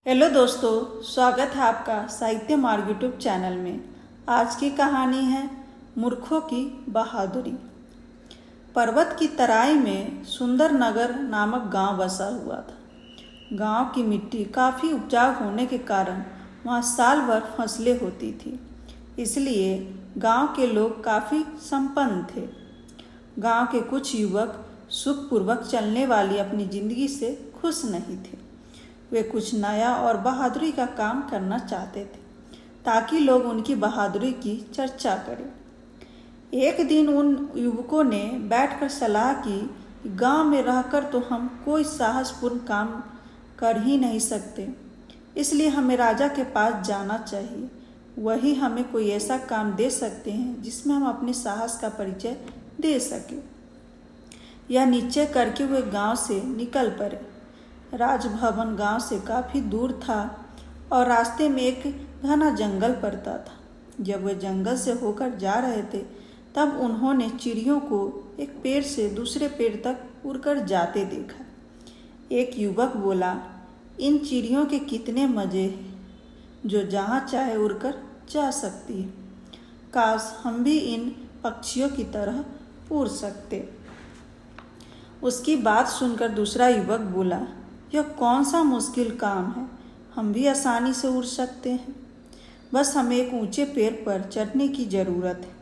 Hello दोस्तों, स्वागत है आपका साहित्य मार्ग यूट्यूब चैनल में। आज की कहानी है मूर्खों की बहादुरी। पर्वत की तराई में सुंदर नगर नामक गांव बसा हुआ था। गांव की मिट्टी काफ़ी उपजाऊ होने के कारण वहां साल भर फसलें होती थी, इसलिए गांव के लोग काफ़ी संपन्न थे। गांव के कुछ युवक सुखपूर्वक चलने वाली अपनी ज़िंदगी से खुश नहीं थे। वे कुछ नया और बहादुरी का काम करना चाहते थे ताकि लोग उनकी बहादुरी की चर्चा करें। एक दिन उन युवकों ने बैठकर सलाह की कि गांव में रहकर तो हम कोई साहसपूर्ण काम कर ही नहीं सकते, इसलिए हमें राजा के पास जाना चाहिए। वही हमें कोई ऐसा काम दे सकते हैं जिसमें हम अपने साहस का परिचय दे सकें। यह निश्चय करके वे गांव से निकल पड़े। राजभवन गांव से काफ़ी दूर था और रास्ते में एक घना जंगल पड़ता था। जब वे जंगल से होकर जा रहे थे तब उन्होंने चिड़ियों को एक पेड़ से दूसरे पेड़ तक उड़कर जाते देखा। एक युवक बोला, इन चिड़ियों के कितने मज़े हैं जो जहाँ चाहे उड़कर जा सकती है। काश हम भी इन पक्षियों की तरह उड़ सकते। उसकी बात सुनकर दूसरा युवक बोला, यह कौन सा मुश्किल काम है, हम भी आसानी से उड़ सकते हैं। बस हमें एक ऊंचे पेड़ पर चढ़ने की ज़रूरत है।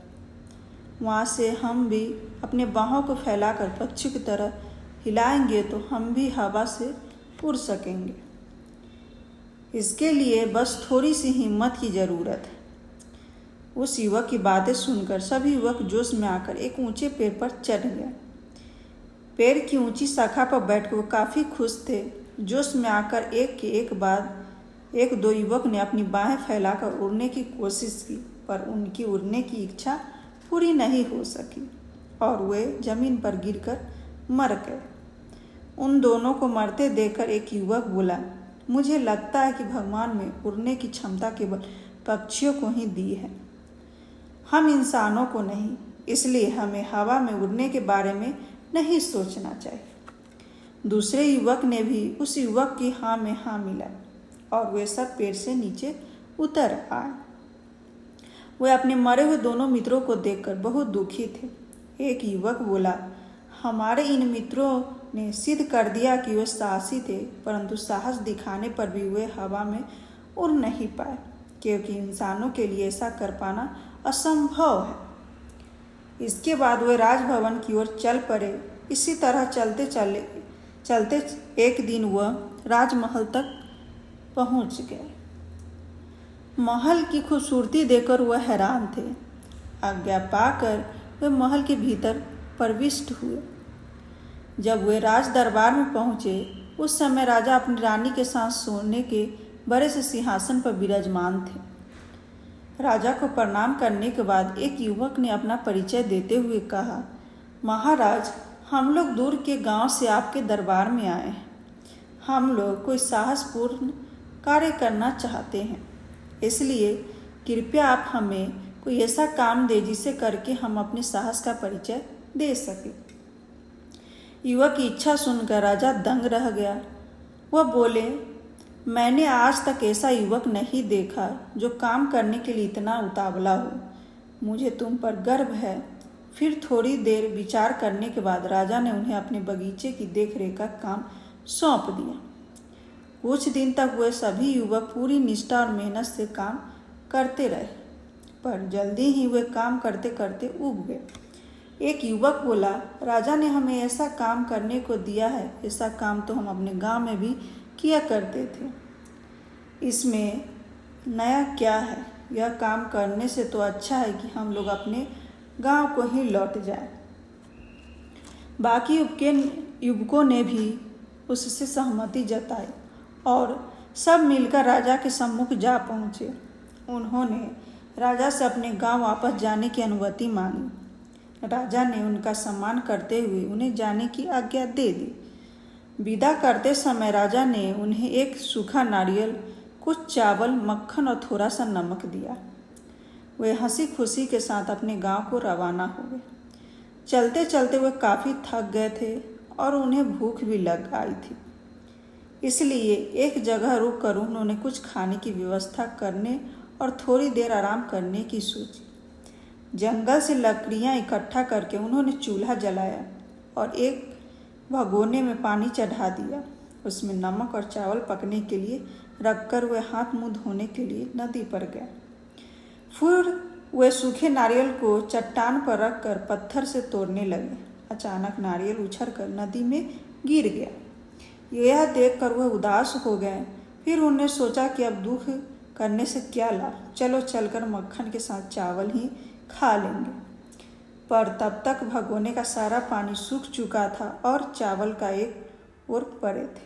वहाँ से हम भी अपने बाहों को फैलाकर पक्षी की तरह हिलाएंगे तो हम भी हवा से उड़ सकेंगे। इसके लिए बस थोड़ी सी हिम्मत की ज़रूरत है। उस युवक की बातें सुनकर सभी युवक जोश में आकर एक ऊंचे पेड़ पर चढ़ गए। पेड़ की ऊंची शाखा पर बैठकर वो काफ़ी खुश थे। जोश में आकर एक के एक बाद एक दो युवक ने अपनी बाहें फैलाकर उड़ने की कोशिश की, पर उनकी उड़ने की इच्छा पूरी नहीं हो सकी और वे जमीन पर गिरकर मर गए। उन दोनों को मरते देखकर एक युवक बोला, मुझे लगता है कि भगवान में उड़ने की क्षमता केवल पक्षियों को ही दी है, हम इंसानों को नहीं। इसलिए हमें हवा में उड़ने के बारे में नहीं सोचना चाहिए। दूसरे युवक ने भी उस युवक की हाँ में हाँ मिलाई और वे सब पेड़ से नीचे उतर आए। वे अपने मरे हुए दोनों मित्रों को देखकर बहुत दुखी थे। एक युवक बोला, हमारे इन मित्रों ने सिद्ध कर दिया कि वे साहसी थे, परंतु साहस दिखाने पर भी वे हवा में उड़ नहीं पाए, क्योंकि इंसानों के लिए ऐसा कर पाना असंभव है। इसके बाद वे राजभवन की ओर चल पड़े। इसी तरह चलते एक दिन वह राजमहल तक पहुंच गए। महल की खूबसूरती देखकर वह हैरान थे। आज्ञा पाकर वे महल के भीतर प्रविष्ट हुए। जब वे राज दरबार में पहुंचे उस समय राजा अपनी रानी के साथ सोने के बड़े से सिंहासन पर विराजमान थे। राजा को प्रणाम करने के बाद एक युवक ने अपना परिचय देते हुए कहा, महाराज, हम लोग दूर के गांव से आपके दरबार में आए हैं। हम लोग कोई साहसपूर्ण कार्य करना चाहते हैं, इसलिए कृपया आप हमें कोई ऐसा काम दें जिसे करके हम अपने साहस का परिचय दे सकें। युवक की इच्छा सुनकर राजा दंग रह गया। वह बोले, मैंने आज तक ऐसा युवक नहीं देखा जो काम करने के लिए इतना उतावला हो। मुझे तुम पर गर्व है। फिर थोड़ी देर विचार करने के बाद राजा ने उन्हें अपने बगीचे की देखरेख का काम सौंप दिया। कुछ दिन तक वे सभी युवक पूरी निष्ठा और मेहनत से काम करते रहे, पर जल्दी ही वे काम करते करते ऊब गए। एक युवक बोला, राजा ने हमें ऐसा काम करने को दिया है, ऐसा काम तो हम अपने गांव में भी किया करते थे। इसमें नया क्या है? यह काम करने से तो अच्छा है कि हम लोग अपने गांव को ही लौट जाएं। बाकी युवकों ने भी उससे सहमति जताई और सब मिलकर राजा के सम्मुख जा पहुँचे। उन्होंने राजा से अपने गांव वापस जाने की अनुमति मांगी। राजा ने उनका सम्मान करते हुए उन्हें जाने की आज्ञा दे दी। विदा करते समय राजा ने उन्हें एक सूखा नारियल, कुछ चावल, मक्खन और थोड़ा सा नमक दिया। वे हंसी खुशी के साथ अपने गांव को रवाना हो गए। चलते चलते वे काफ़ी थक गए थे और उन्हें भूख भी लग आई थी। इसलिए एक जगह रुक कर उन्होंने कुछ खाने की व्यवस्था करने और थोड़ी देर आराम करने की सोची। जंगल से लकड़ियाँ इकट्ठा करके उन्होंने चूल्हा जलाया और एक भगोने में पानी चढ़ा दिया। उसमें नमक और चावल पकने के लिए रखकर वे हाथ मुंह धोने के लिए नदी पर गए। फिर वे सूखे नारियल को चट्टान पर रखकर पत्थर से तोड़ने लगे। अचानक नारियल उछलकर नदी में गिर गया। यह देखकर वह उदास हो गए। फिर उन्होंने सोचा कि अब दुख करने से क्या लाभ, चलो चलकर मक्खन के साथ चावल ही खा लेंगे। पर तब तक भगोने का सारा पानी सूख चुका था और चावल का एक ओर पड़े थे।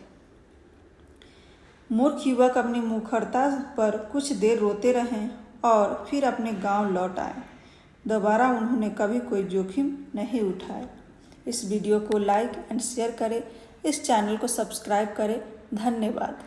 मूर्ख युवक अपनी मूर्खता पर कुछ देर रोते रहे और फिर अपने गांव लौट आए। दोबारा उन्होंने कभी कोई जोखिम नहीं उठाया। इस वीडियो को लाइक एंड शेयर करें, इस चैनल को सब्सक्राइब करें। धन्यवाद।